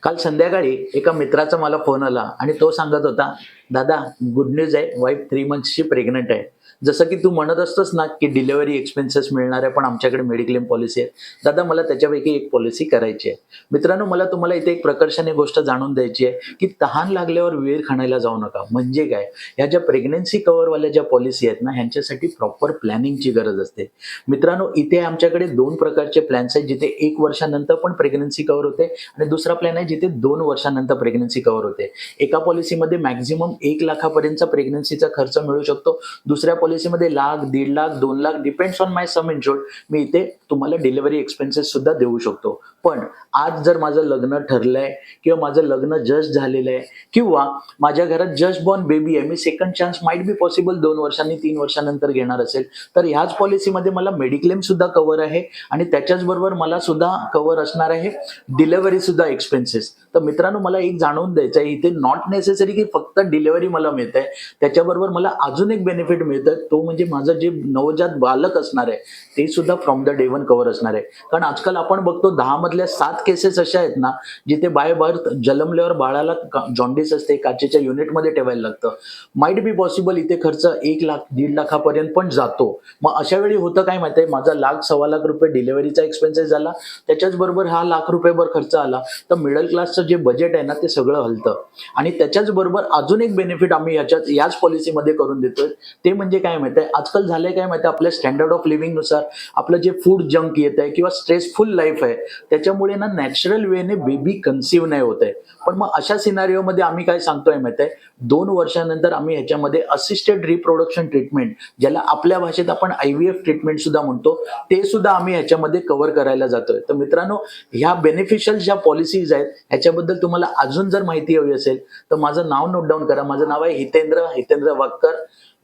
काल संध्याकाळी एका मित्राचा मला फोन आला आणि तो सांगत होता, "दादा, गुड न्यूज आहे. वाईफ 3 मंथ्सची प्रेग्नंट आहे." जसं की तू म्हणत असतोस ना, की डिलिव्हरी एक्सपेन्सेस मिळणार आहे, पण आमच्याकडे मेडिक्लेम पॉलिसी आहे. दादा, मला त्याच्यापैकी एक पॉलिसी करायची आहे. मित्रांनो, मला तुम्हाला इथे एक प्रकर्षाने गोष्ट जाणून द्यायची आहे, की तहान लागल्यावर वेळ खाण्याला जाऊ नका. म्हणजे काय? ह्या ज्या प्रेग्नन्सी कव्हरवाल्या ज्या पॉलिसी आहेत ना, ह्यांच्यासाठी प्रॉपर प्लॅनिंगची गरज असते. मित्रांनो, इथे आमच्याकडे 2 प्रकारचे प्लॅन्स आहेत, जिथे 1 वर्षानंतर पण प्रेग्नन्सी कव्हर होते आणि दुसरा प्लॅन आहे जिथे 2 वर्षानंतर प्रेग्नन्सी कव्हर होते. एका पॉलिसीमध्ये मॅक्सिमम 1 लाखापर्यंतचा प्रेग्नन्सीचा खर्च मिळू शकतो. दुसऱ्या पॉलिसीमध्ये लाख, 1.5 लाख, 2 लाख डिपेंड्स ऑन माय सम इन्शुर्ड. मी इथे तुम्हाला डिलिव्हरी एक्सपेन्सेस सुद्धा देऊ शकतो. पण आज जर माझं लग्न ठरलंय किंवा माझं लग्न जस्ट झालेलं आहे किंवा माझ्या घरात जस्ट बॉर्न बेबी आहे, मी second chance might be possible 2 वर्षांनी, 3 वर्षानंतर घेणार असेल, तर ह्याच पॉलिसीमध्ये मला मेडिक्लेम सुद्धा कव्हर आहे आणि त्याच्याच बरोबर मला सुद्धा कव्हर असणार आहे डिलिव्हरी सुद्धा एक्सपेन्सेस. तर मित्रांनो, मला एक जाणून द्यायचं आहे, इथे नॉट नेसेसरी की फक्त डिलिव्हरी मला मिळत आहे, त्याच्याबरोबर मला अजून एक बेनिफिट मिळतं, तो म्हणजे माझं जे नवजात बालक असणार आहे ते सुद्धा from the day one cover असणार आहे. कारण आजकाल आपण बघतो 10 मधल्या 7 केसेस अशा आहेत ना, जिथे बाय बर्थ जन्मल्यावर बाळाला जॉन्डिस असते, काचेच्या युनिटमध्ये ठेवायला लागतं. माइट बी पॉसिबल इथे खर्च 1 लाख, 1.5 लाखापर्यंत पण जातो. मग अशा वेळी होतं काय माहिती आहे, माझा लाख, सव्वा लाख रुपये डिलिव्हरीचा एक्सपेन्सेस झाला, त्याच्याच बरोबर हा लाख रुपयेभर खर्च आला, तर मिडल क्लासचं जे बजेट आहे ना, ते सगळं हलतं. आणि त्याच्याच बरोबर अजून एक बेनिफिट आम्ही याच पॉलिसीमध्ये करून देतोय, ते म्हणजे काय माहिती आहे, आजकाल झालंय काय माहिती आहे, आपल्या स्टँडर्ड ऑफ लिव्हिंग नुसार आपलं जे फूड जंक येत आहे किंवा स्ट्रेसफुल लाईफ आहे, त्याच्यामुळे ना नॅचरल वेने बेबी कन्सीव्ह नाही होत आहे. पण मग अशा सिनारिओमध्ये आम्ही काय सांगतोय माहिती आहे, 2 वर्षानंतर आम्ही ह्याच्यामध्ये असिस्टेड रिप्रोडक्शन ट्रीटमेंट, ज्याला आपल्या भाषेत आपण IVF ट्रीटमेंट सुद्धा म्हणतो, ते सुद्धा आम्ही ह्याच्यामध्ये कव्हर करायला जातोय. तर मित्रांनो, ह्या बेनिफिशियल ज्या पॉलिसीज आहेत ह्याच्याबद्दल तुम्हाला अजून जर माहिती हवी असेल तर माझं नाव नोट डाऊन करा. माझं नाव आहे हितेंद्र वाक्कर.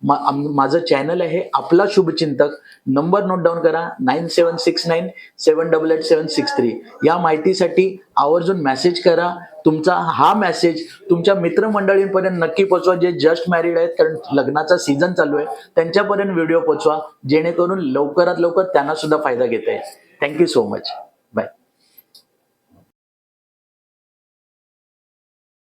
माझं चॅनल आहे आपला शुभचिंतक. नंबर नोट डाऊन करा, 9769788763. या माहितीसाठी आवर्जून मेसेज करा. तुमचा हा मेसेज तुमच्या मित्रमंडळींपर्यंत नक्की पोहोचवा, जे जस्ट मॅरिड आहेत, कारण लग्नाचा सीझन चालू आहे, त्यांच्यापर्यंत व्हिडिओ पोहोचवा, जेणेकरून लवकरात लवकर त्यांना सुद्धा फायदा घेता येईल. Thank you so much.